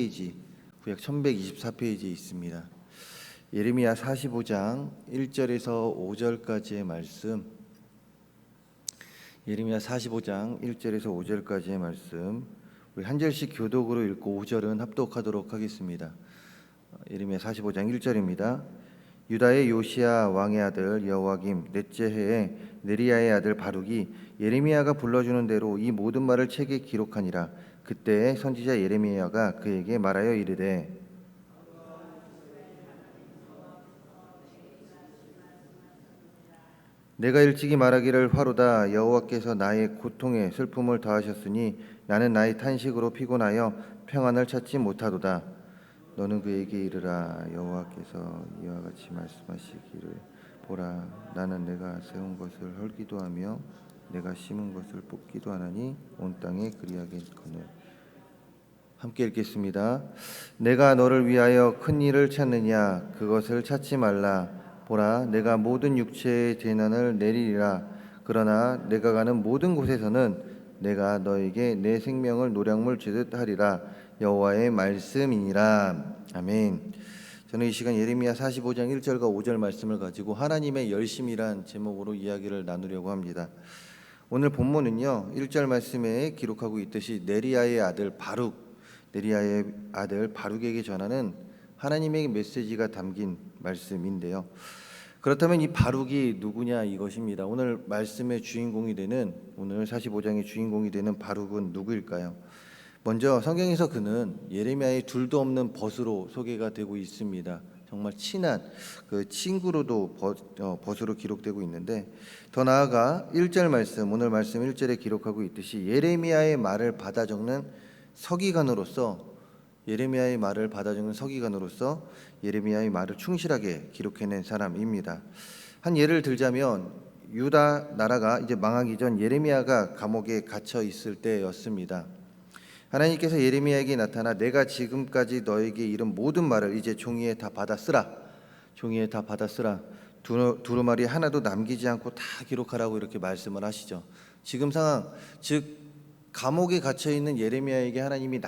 페이지, 구약 1124페이지에 있습니다. 예레미야 45장 1절에서 5절까지의 말씀, 예레미야 45장 1절에서 5절까지의 말씀, 우리 한 절씩 교독으로 읽고 5절은 합독하도록 하겠습니다. 예레미야 45장 1절입니다. 유다의 요시야 왕의 아들 여호와김 넷째 해에 네리야의 아들 바룩이 예레미야가 불러주는 대로 이 모든 말을 책에 기록하니라. 그때 선지자 예레미야가 그에게 말하여 이르되, 내가 일찍이 말하기를 화로다. 여호와께서 나의 고통에 슬픔을 더하셨으니 나는 나의 탄식으로 피곤하여 평안을 찾지 못하도다. 너는 그에게 이르라. 여호와께서 이와 같이 말씀하시기를, 보라, 나는 내가 세운 것을 헐기도 하며 내가 심은 것을 뽑기도 하나니 온 땅에 그리하겠거늘. 함께 읽겠습니다. 내가 너를 위하여 큰 일을 찾느냐? 그것을 찾지 말라. 보라, 내가 모든 육체의 재난을 내리리라. 그러나 내가 가는 모든 곳에서는 내가 너에게 내 생명을 노량물 주듯 하리라. 여호와의 말씀이니라. 아멘. 저는 이 시간 예레미야 45장 1절과 5절 말씀을 가지고 하나님의 열심이란 제목으로 이야기를 나누려고 합니다. 오늘 본문은요, 1절 말씀에 기록하고 있듯이 네리야의 아들 바룩에게 전하는 하나님의 메시지가 담긴 말씀인데요. 그렇다면 이 바룩이 누구냐 이것입니다. 오늘 말씀의 주인공이 되는, 오늘 45장의 주인공이 되는 바룩은 누구일까요? 먼저 성경에서 그는 예레미야의 둘도 없는 벗으로 소개가 되고 있습니다. 정말 친한 그 친구로도 벗으로 기록되고 있는데, 더 나아가 1절 말씀, 오늘 말씀 1절에 기록하고 있듯이 예레미야의 말을 받아 적는 서기관으로서, 예레미야의 말을 충실하게 기록해낸 사람입니다. 한 예를 들자면 유다 나라가 이제 망하기 전 예레미야가 감옥에 갇혀 있을 때였습니다. 하나님께서 예레미야에게 나타나 내가 지금까지 너에게 이른 모든 말을 이제 종이에 다 받아 쓰라. 두루마리 하나도 남기지 않고 다 기록하라고 이렇게 말씀을 하시죠. 지금 상황, 즉 감옥에 갇혀 있는 예레미야에게 하나님이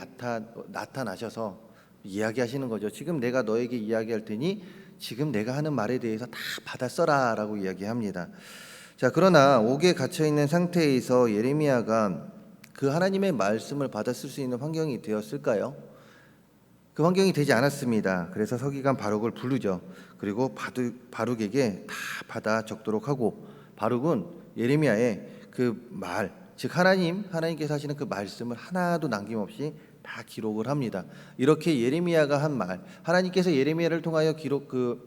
나타나셔서 이야기하시는 거죠. 지금 내가 너에게 이야기할 테니 지금 내가 하는 말에 대해서 다 받아 써라라고 이야기합니다. 자, 그러나 옥에 갇혀 있는 상태에서 예레미야가 그 하나님의 말씀을 받아 쓸 수 있는 환경이 되었을까요? 그 환경이 되지 않았습니다. 그래서 서기관 바룩을 부르죠. 그리고 바룩에게 다 받아 적도록 하고, 바룩은 예레미야의 그 말, 즉 하나님께서 하시는 그 말씀을 하나도 남김없이 다 기록을 합니다. 이렇게 예레미야가 한 말, 하나님께서 예레미야를 통하여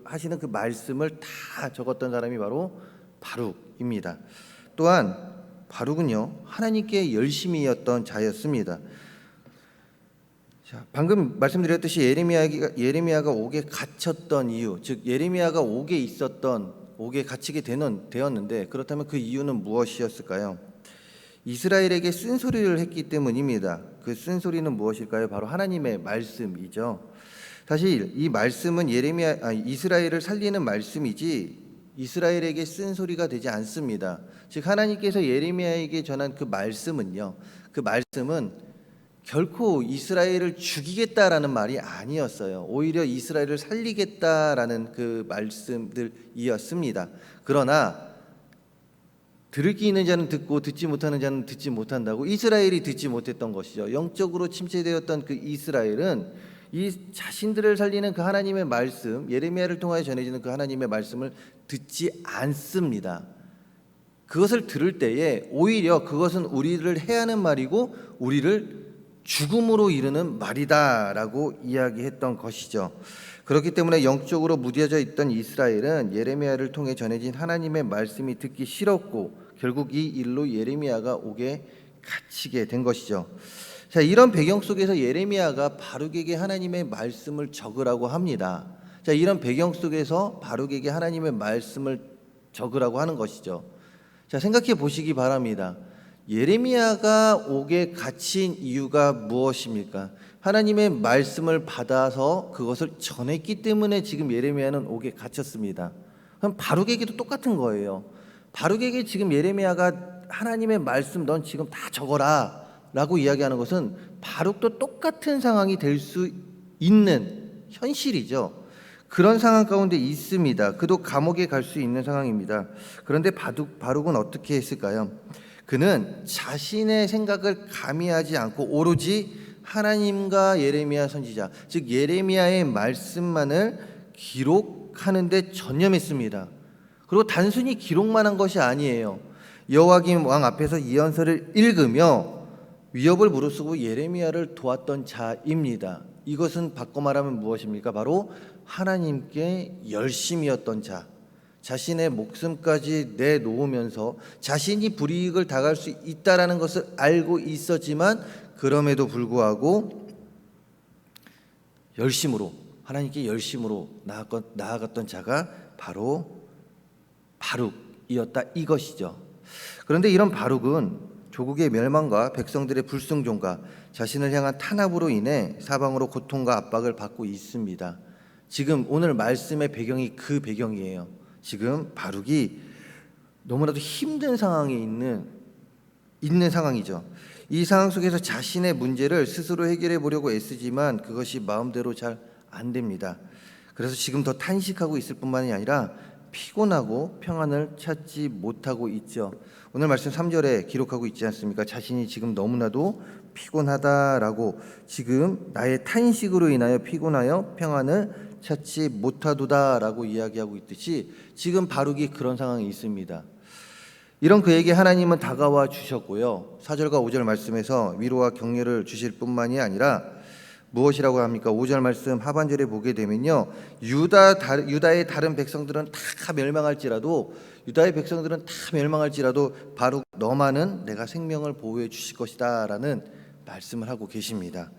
하시는 그 말씀을 다 적었던 사람이 바로 바룩입니다. 또한 바룩은요, 하나님께 열심이었던 자였습니다. 자, 방금 말씀드렸듯이 예레미야가 옥에 갇혔던 이유, 즉 예레미야가 옥에 갇히게 되었는데, 그렇다면 그 이유는 무엇이었을까요? 이스라엘에게 쓴소리를 했기 때문입니다. 그 쓴소리는 무엇일까요? 바로 하나님의 말씀이죠. 사실 이 말씀은 이스라엘을 살리는 말씀이지 이스라엘에게 쓴소리가 되지 않습니다. 즉 하나님께서 예레미야에게 전한 그 말씀은 결코 이스라엘을 죽이겠다라는 말이 아니었어요. 오히려 이스라엘을 살리겠다라는 그 말씀들이었습니다. 그러나 들을 귀 있는 자는 듣고 듣지 못하는 자는 듣지 못한다고, 이스라엘이 듣지 못했던 것이죠. 영적으로 침체되었던 그 이스라엘은 이 자신들을 살리는 그 하나님의 말씀, 예레미야를 통하여 전해지는 그 하나님의 말씀을 듣지 않습니다. 그것을 들을 때에 오히려 그것은 우리를 해하는 말이고 우리를 죽음으로 이르는 말이다라고 이야기했던 것이죠. 그렇기 때문에 영적으로 무뎌져 있던 이스라엘은 예레미야를 통해 전해진 하나님의 말씀이 듣기 싫었고, 결국 이 일로 예레미야가 옥에 갇히게 된 것이죠. 자, 이런 배경 속에서 예레미야가 바룩에게 하나님의 말씀을 적으라고 합니다. 자, 이런 배경 속에서 바룩에게 하나님의 말씀을 적으라고 하는 것이죠. 자, 생각해 보시기 바랍니다. 예레미야가 옥에 갇힌 이유가 무엇입니까? 하나님의 말씀을 받아서 그것을 전했기 때문에 지금 예레미야는 옥에 갇혔습니다. 그럼 바룩에게도 똑같은 거예요. 바룩에게 지금 예레미야가 하나님의 말씀 넌 지금 다 적어라 라고 이야기하는 것은 바룩도 똑같은 상황이 될 수 있는 현실이죠. 그런 상황 가운데 있습니다. 그도 감옥에 갈 수 있는 상황입니다. 그런데 바룩은 어떻게 했을까요? 그는 자신의 생각을 가미하지 않고 오로지 하나님과 예레미야 선지자, 즉 예레미야의 말씀만을 기록하는 데 전념했습니다. 그리고 단순히 기록만 한 것이 아니에요. 여호와김 왕 앞에서 예언서를 읽으며 위협을 무릅쓰고 예레미야를 도왔던 자입니다. 이것은 바꿔 말하면 무엇입니까? 바로 하나님께 열심이었던 자, 자신의 목숨까지 내놓으면서 자신이 불이익을 당할 수 있다라는 것을 알고 있었지만 그럼에도 불구하고 열심으로, 하나님께 열심으로 나아갔던 자가 바로 바룩이었다, 이것이죠. 그런데 이런 바룩은 조국의 멸망과 백성들의 불순종과 자신을 향한 탄압으로 인해 사방으로 고통과 압박을 받고 있습니다. 지금 오늘 말씀의 배경이 그 배경이에요. 지금 바룩이 너무나도 힘든 상황에 있는 상황이죠. 이 상황 속에서 자신의 문제를 스스로 해결해 보려고 애쓰지만 그것이 마음대로 잘 안 됩니다. 그래서 지금 더 탄식하고 있을 뿐만이 아니라 피곤하고 평안을 찾지 못하고 있죠. 오늘 말씀 3절에 기록하고 있지 않습니까? 자신이 지금 너무나도 피곤하다라고, 지금 나의 탄식으로 인하여 피곤하여 평안을 찾지 못하도다라고 이야기하고 있듯이 지금 바룩이 그런 상황에 있습니다. 이런 그에게 하나님은 다가와 주셨고요, 4절과 5절 말씀에서 위로와 격려를 주실 뿐만이 아니라 무엇이라고 합니까? 5절 말씀 하반절에 보게 되면요, 유다의 다른 백성들은 다 멸망할지라도 바룩 너만은 내가 생명을 보호해 주실 것이다 라는 말씀을 하고 계십니다.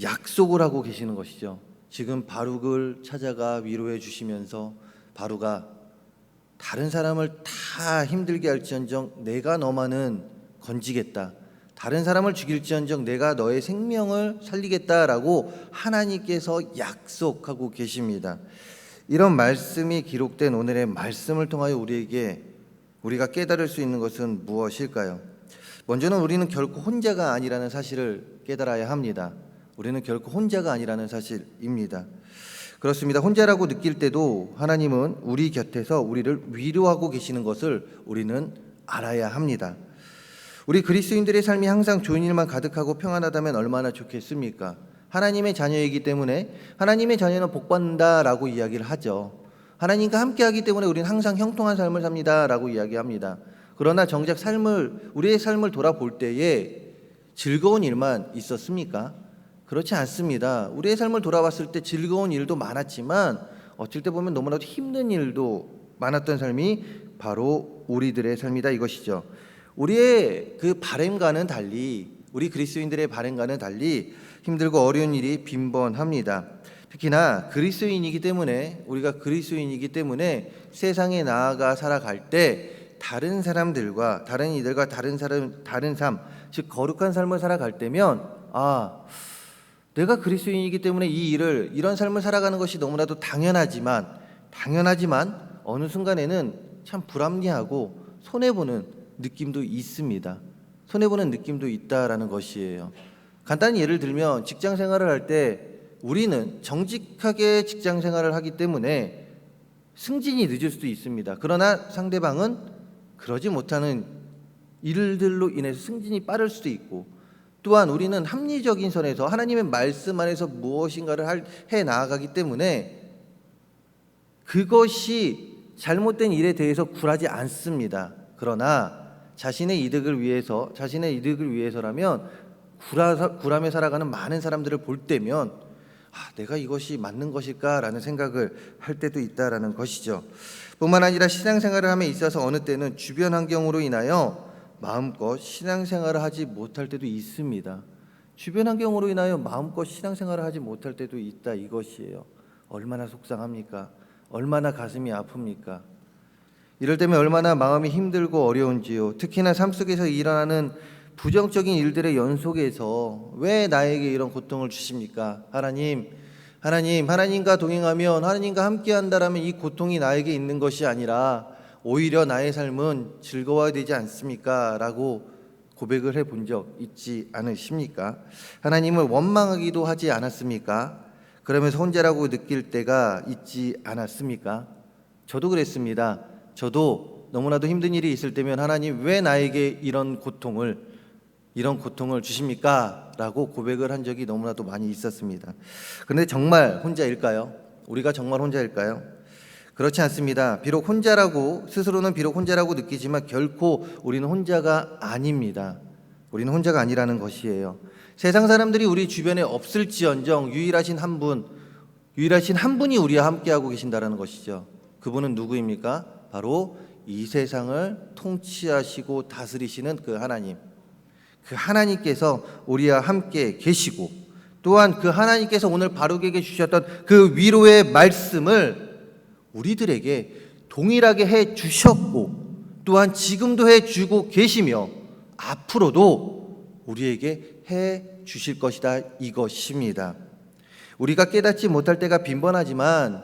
약속을 하고 계시는 것이죠. 지금 바룩을 찾아가 위로해 주시면서 바룩아, 다른 사람을 다 힘들게 할지언정 내가 너만은 건지겠다, 다른 사람을 죽일지언정 내가 너의 생명을 살리겠다라고 하나님께서 약속하고 계십니다. 이런 말씀이 기록된 오늘의 말씀을 통하여 우리가 깨달을 수 있는 것은 무엇일까요? 먼저는 우리는 결코 혼자가 아니라는 사실을 깨달아야 합니다. 우리는 결코 혼자가 아니라는 사실입니다. 그렇습니다. 혼자라고 느낄 때도 하나님은 우리 곁에서 우리를 위로하고 계시는 것을 우리는 알아야 합니다. 우리 그리스도인들의 삶이 항상 좋은 일만 가득하고 평안하다면 얼마나 좋겠습니까? 하나님의 자녀이기 때문에 하나님의 자녀는 복받는다라고 이야기를 하죠. 하나님과 함께하기 때문에 우리는 항상 형통한 삶을 삽니다라고 이야기합니다. 그러나 정작 우리의 삶을 돌아볼 때에 즐거운 일만 있었습니까? 그렇지 않습니다. 우리의 삶을 돌아봤을 때 즐거운 일도 많았지만 어쩔 때 보면 너무나도 힘든 일도 많았던 삶이 바로 우리들의 삶이다, 이것이죠. 우리의 그 바램과는 달리, 우리 그리스도인들의 바램과는 달리 힘들고 어려운 일이 빈번합니다. 특히나 우리가 그리스도인이기 때문에 세상에 나아가 살아갈 때 다른 사람들과 다른 이들과 다른 삶, 즉 거룩한 삶을 살아갈 때면 내가 그리스도인이기 때문에 이런 삶을 살아가는 것이 너무나도 당연하지만 어느 순간에는 참 불합리하고 손해보는 느낌도 있습니다. 손해보는 느낌도 있다라는 것이에요. 간단히 예를 들면 직장 생활을 할 때 우리는 정직하게 직장 생활을 하기 때문에 승진이 늦을 수도 있습니다. 그러나 상대방은 그러지 못하는 일들로 인해서 승진이 빠를 수도 있고, 또한 우리는 합리적인 선에서 하나님의 말씀 안에서 무엇인가를 해 나아가기 때문에 그것이 잘못된 일에 대해서 굴하지 않습니다. 그러나 자신의 이득을 위해서라면 굴하며 살아가는 많은 사람들을 볼 때면 내가 이것이 맞는 것일까라는 생각을 할 때도 있다라는 것이죠. 뿐만 아니라 신앙생활을 함에 있어서 어느 때는 주변 환경으로 인하여 마음껏 신앙생활을 하지 못할 때도 있습니다. 주변 환경으로 인하여 마음껏 신앙생활을 하지 못할 때도 있다, 이것이에요. 얼마나 속상합니까? 얼마나 가슴이 아픕니까? 이럴 때면 얼마나 마음이 힘들고 어려운지요. 특히나 삶 속에서 일어나는 부정적인 일들의 연속에서 왜 나에게 이런 고통을 주십니까? 하나님과 동행하면, 하나님과 함께한다라면 이 고통이 나에게 있는 것이 아니라 오히려 나의 삶은 즐거워야 되지 않습니까? 라고 고백을 해본 적 있지 않으십니까? 하나님을 원망하기도 하지 않았습니까? 그러면서 혼자라고 느낄 때가 있지 않았습니까? 저도 그랬습니다. 저도 너무나도 힘든 일이 있을 때면 하나님 왜 나에게 이런 고통을 주십니까? 라고 고백을 한 적이 너무나도 많이 있었습니다. 그런데 정말 혼자일까요? 우리가 정말 혼자일까요? 그렇지 않습니다. 스스로는 비록 혼자라고 느끼지만 결코 우리는 혼자가 아닙니다. 우리는 혼자가 아니라는 것이에요. 세상 사람들이 우리 주변에 없을지언정 유일하신 한 분이 우리와 함께하고 계신다는 것이죠. 그분은 누구입니까? 바로 이 세상을 통치하시고 다스리시는 그 하나님. 그 하나님께서 우리와 함께 계시고, 또한 그 하나님께서 오늘 바룩에게 주셨던 그 위로의 말씀을 우리들에게 동일하게 해 주셨고, 또한 지금도 해 주고 계시며 앞으로도 우리에게 해 주실 것이다, 이것입니다. 우리가 깨닫지 못할 때가 빈번하지만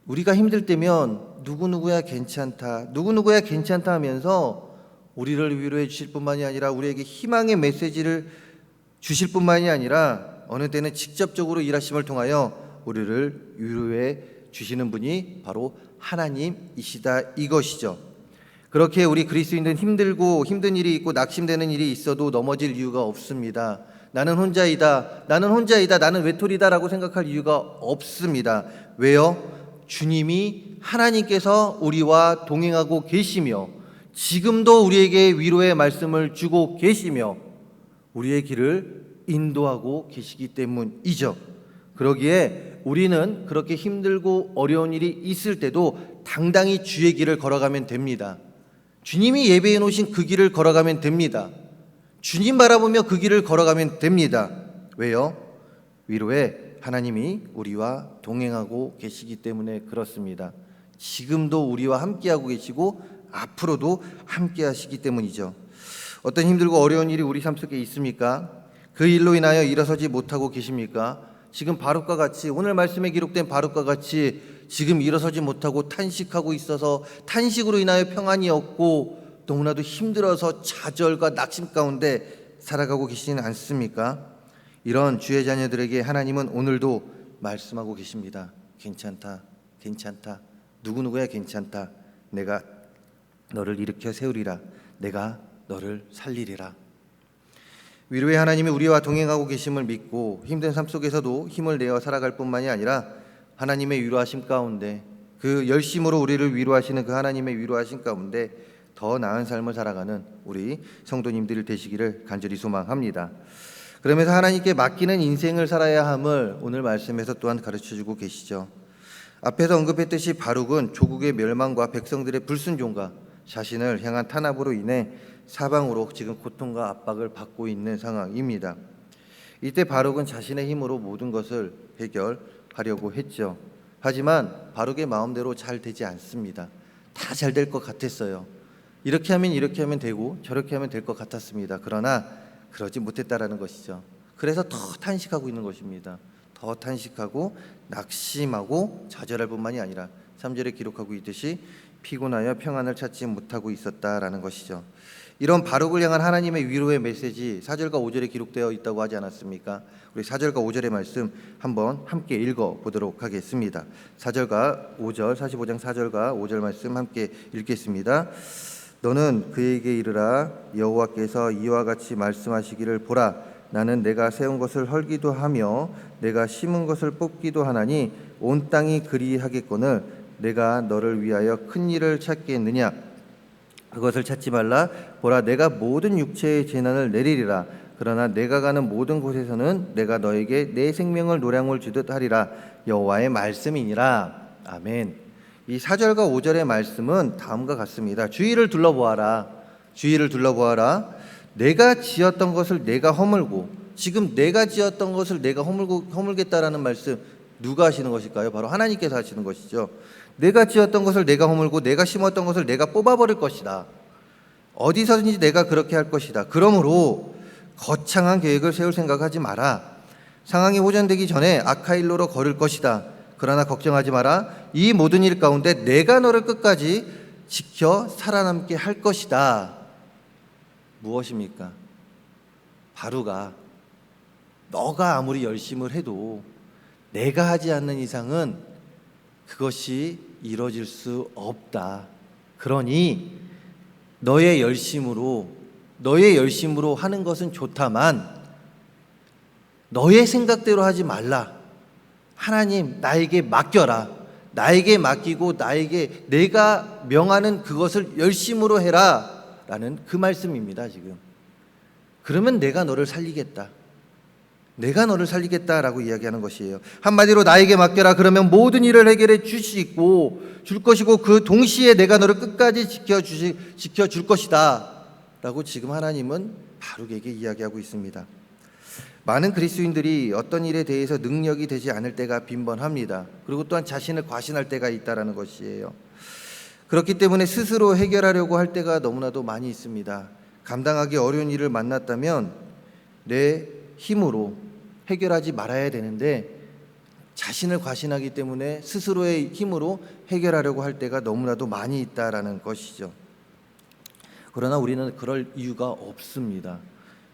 우리가 힘들 때면 누구누구야 괜찮다 하면서 우리를 위로해 주실 뿐만이 아니라 우리에게 희망의 메시지를 주실 뿐만이 아니라 어느 때는 직접적으로 일하심을 통하여 우리를 위로해 주시는 분이 바로 하나님이시다, 이것이죠. 그렇게 우리 그리스도인들은 힘들고 힘든 일이 있고 낙심되는 일이 있어도 넘어질 이유가 없습니다. 나는 혼자이다, 나는 외톨이다 라고 생각할 이유가 없습니다. 왜요? 주님이 하나님께서 우리와 동행하고 계시며 지금도 우리에게 위로의 말씀을 주고 계시며 우리의 길을 인도하고 계시기 때문이죠. 그러기에 우리는 그렇게 힘들고 어려운 일이 있을 때도 당당히 주의 길을 걸어가면 됩니다. 주님이 예배해 놓으신 그 길을 걸어가면 됩니다. 주님 바라보며 그 길을 걸어가면 됩니다. 왜요? 위로에 하나님이 우리와 동행하고 계시기 때문에 그렇습니다. 지금도 우리와 함께하고 계시고 앞으로도 함께하시기 때문이죠. 어떤 힘들고 어려운 일이 우리 삶 속에 있습니까? 그 일로 인하여 일어서지 못하고 계십니까? 지금 바룩과 같이, 오늘 말씀에 기록된 바룩과 같이 지금 일어서지 못하고 탄식하고 있어서 탄식으로 인하여 평안이 없고 너무나도 힘들어서 좌절과 낙심 가운데 살아가고 계시지는 않습니까? 이런 주의 자녀들에게 하나님은 오늘도 말씀하고 계십니다. 괜찮다, 누구누구야 괜찮다. 내가 너를 일으켜 세우리라. 내가 너를 살리리라. 위로의 하나님이 우리와 동행하고 계심을 믿고 힘든 삶 속에서도 힘을 내어 살아갈 뿐만이 아니라 하나님의 위로하심 가운데, 그 열심으로 우리를 위로하시는 그 하나님의 위로하심 가운데 더 나은 삶을 살아가는 우리 성도님들이 되시기를 간절히 소망합니다. 그러면서 하나님께 맡기는 인생을 살아야 함을 오늘 말씀에서 또한 가르쳐주고 계시죠. 앞에서 언급했듯이 바룩은 조국의 멸망과 백성들의 불순종과 자신을 향한 탄압으로 인해 사방으로 지금 고통과 압박을 받고 있는 상황입니다. 이때 바룩은 자신의 힘으로 모든 것을 해결하려고 했죠. 하지만 바룩의 마음대로 잘 되지 않습니다. 다 잘 될 것 같았어요. 이렇게 하면 되고 저렇게 하면 될 것 같았습니다. 그러나 그러지 못했다라는 것이죠. 그래서 더 탄식하고 있는 것입니다. 더 탄식하고 낙심하고 좌절할 뿐만이 아니라 3절에 기록하고 있듯이 피곤하여 평안을 찾지 못하고 있었다라는 것이죠. 이런 바룩을 향한 하나님의 위로의 메시지 4절과 5절에 기록되어 있다고 하지 않았습니까? 우리 4절과 5절의 말씀 한번 함께 읽어보도록 하겠습니다. 4절과 5절, 45장 4절과 5절 말씀 함께 읽겠습니다. 너는 그에게 이르라. 여호와께서 이와 같이 말씀하시기를 보라. 나는 내가 세운 것을 헐기도 하며 내가 심은 것을 뽑기도 하나니 온 땅이 그리하겠거늘 내가 너를 위하여 큰 일을 찾겠느냐. 그것을 찾지 말라. 보라, 내가 모든 육체의 재난을 내리리라. 그러나 내가 가는 모든 곳에서는 내가 너에게 내 생명을 노량을 주듯 하리라. 여호와의 말씀이니라. 아멘. 이 4절과 5절의 말씀은 다음과 같습니다. 주위를 둘러보아라. 내가 지었던 것을 내가 허물고, 지금 내가 지었던 것을 내가 허물겠다라는 말씀 누가 하시는 것일까요? 바로 하나님께서 하시는 것이죠. 내가 지었던 것을 내가 허물고 내가 심었던 것을 내가 뽑아버릴 것이다. 어디서든지 내가 그렇게 할 것이다. 그러므로 거창한 계획을 세울 생각하지 마라. 상황이 호전되기 전에 아카일로로 걸을 것이다. 그러나 걱정하지 마라. 이 모든 일 가운데 내가 너를 끝까지 지켜 살아남게 할 것이다. 무엇입니까? 바로가 너가 아무리 열심을 해도 내가 하지 않는 이상은 그것이 이루어질 수 없다. 그러니 너의 열심으로 하는 것은 좋다만 너의 생각대로 하지 말라. 하나님 나에게 맡겨라. 나에게 맡기고 내가 명하는 그것을 열심으로 해라 라는 그 말씀입니다. 지금 그러면 내가 너를 살리겠다. 내가 너를 살리겠다라고 이야기하는 것이에요. 한마디로 나에게 맡겨라. 그러면 모든 일을 해결해 줄 것이고 그 동시에 내가 너를 끝까지 지켜줄 것이다 라고 지금 하나님은 바룩에게 이야기하고 있습니다. 많은 그리스도인들이 어떤 일에 대해서 능력이 되지 않을 때가 빈번합니다. 그리고 또한 자신을 과신할 때가 있다라는 것이에요. 그렇기 때문에 스스로 해결하려고 할 때가 너무나도 많이 있습니다. 감당하기 어려운 일을 만났다면 내 힘으로 해결하지 말아야 되는데 자신을 과신하기 때문에 스스로의 힘으로 해결하려고 할 때가 너무나도 많이 있다라는 것이죠. 그러나 우리는 그럴 이유가 없습니다.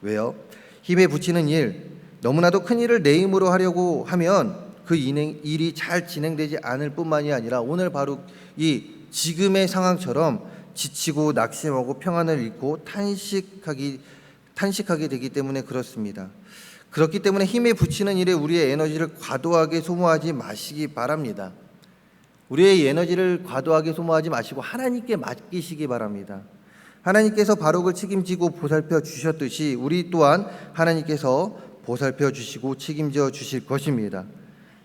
왜요? 힘에 붙이는 일, 너무나도 큰 일을 내 힘으로 하려고 하면 그 일이 잘 진행되지 않을 뿐만이 아니라 오늘 바로 이 지금의 상황처럼 지치고 낙심하고 평안을 잃고 탄식하게 되기 때문에 그렇습니다. 그렇기 때문에 힘에 붙이는 일에 우리의 에너지를 과도하게 소모하지 마시기 바랍니다. 우리의 에너지를 과도하게 소모하지 마시고 하나님께 맡기시기 바랍니다. 하나님께서 바룩을 책임지고 보살펴 주셨듯이 우리 또한 하나님께서 보살펴 주시고 책임져 주실 것입니다.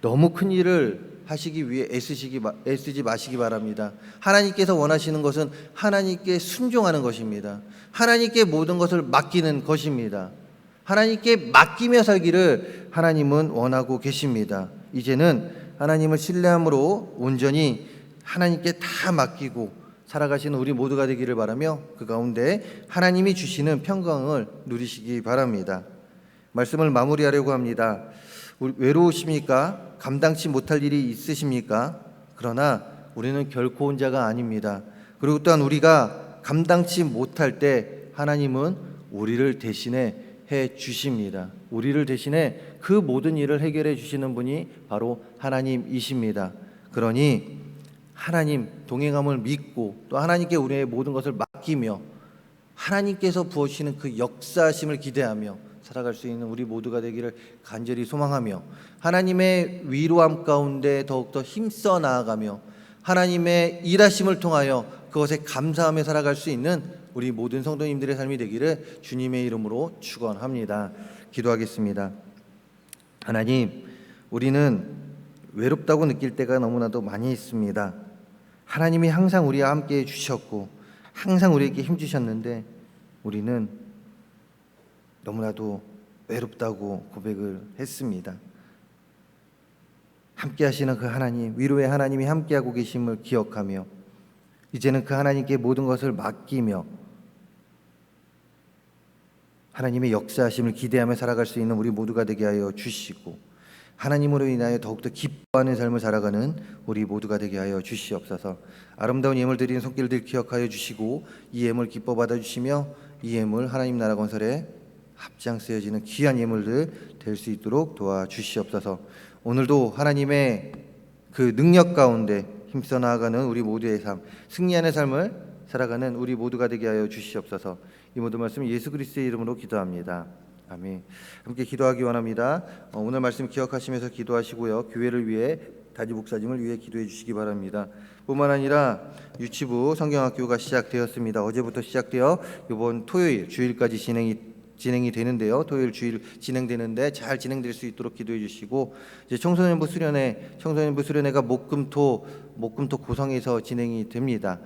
너무 큰 일을 하시기 위해 애쓰지 마시기 바랍니다. 하나님께서 원하시는 것은 하나님께 순종하는 것입니다. 하나님께 모든 것을 맡기는 것입니다. 하나님께 맡기며 살기를 하나님은 원하고 계십니다. 이제는 하나님을 신뢰함으로 온전히 하나님께 다 맡기고 살아가시는 우리 모두가 되기를 바라며 그 가운데 하나님이 주시는 평강을 누리시기 바랍니다. 말씀을 마무리하려고 합니다. 외로우십니까? 감당치 못할 일이 있으십니까? 그러나 우리는 결코 혼자가 아닙니다. 그리고 또한 우리가 감당치 못할 때 하나님은 우리를 대신해 해 주십니다. 우리를 대신해 그 모든 일을 해결해 주시는 분이 바로 하나님이십니다. 그러니 하나님 동행함을 믿고 또 하나님께 우리의 모든 것을 맡기며 하나님께서 부어주시는 그 역사하심을 기대하며 살아갈 수 있는 우리 모두가 되기를 간절히 소망하며 하나님의 위로함 가운데 더욱더 힘써 나아가며 하나님의 일하심을 통하여 그것에 감사하며 살아갈 수 있는 우리 모든 성도님들의 삶이 되기를 주님의 이름으로 축원합니다. 기도하겠습니다. 하나님, 우리는 외롭다고 느낄 때가 너무나도 많이 있습니다. 하나님이 항상 우리와 함께 해주셨고 항상 우리에게 힘주셨는데 우리는 너무나도 외롭다고 고백을 했습니다. 함께 하시는 그 하나님, 위로의 하나님이 함께하고 계심을 기억하며 이제는 그 하나님께 모든 것을 맡기며 하나님의 역사하심을 기대하며 살아갈 수 있는 우리 모두가 되게 하여 주시고 하나님으로 인하여 더욱더 기뻐하는 삶을 살아가는 우리 모두가 되게 하여 주시옵소서. 아름다운 예물 드리는 손길들 기억하여 주시고 이 예물 기뻐 받아주시며 이 예물 하나님 나라 건설에 합장쓰여지는 귀한 예물들 될 수 있도록 도와주시옵소서. 오늘도 하나님의 그 능력 가운데 힘써 나아가는 우리 모두의 삶, 승리하는 삶을 살아가는 우리 모두가 되게 하여 주시옵소서. 이 모든 말씀 예수 그리스도의 이름으로 기도합니다. 아멘. 함께 기도하기 원합니다. 오늘 말씀 기억하시면서 기도하시고요. 교회를 위해 단지 목사님을 위해 기도해 주시기 바랍니다. 뿐만 아니라 유치부 성경학교가 시작되었습니다. 어제부터 시작되어 이번 토요일 주일까지 진행이 되는데요. 토요일 주일 진행되는데 잘 진행될 수 있도록 기도해 주시고 이제 청소년부 수련회가 목금토 고성에서 진행이 됩니다.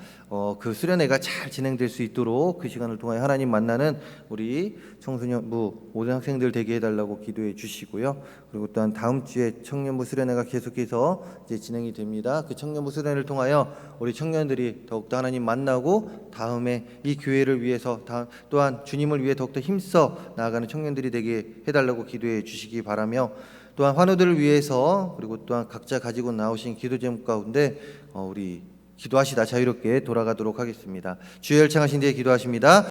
그 수련회가 잘 진행될 수 있도록 그 시간을 통하여 하나님 만나는 우리 청소년부 모든 학생들 되게 해달라고 기도해 주시고요. 그리고 또한 다음 주에 청년부 수련회가 계속해서 이제 진행이 됩니다. 그 청년부 수련회를 통하여 우리 청년들이 더욱더 하나님 만나고 다음에 이 교회를 위해서 또한 주님을 위해 더욱더 힘써 나아가는 청년들이 되게 해달라고 기도해 주시기 바라며 또한 환우들을 위해서 그리고 또한 각자 가지고 나오신 기도 제목 가운데 우리 기도하시다 자유롭게 돌아가도록 하겠습니다. 주의 열창하신 뒤에 기도하십니다.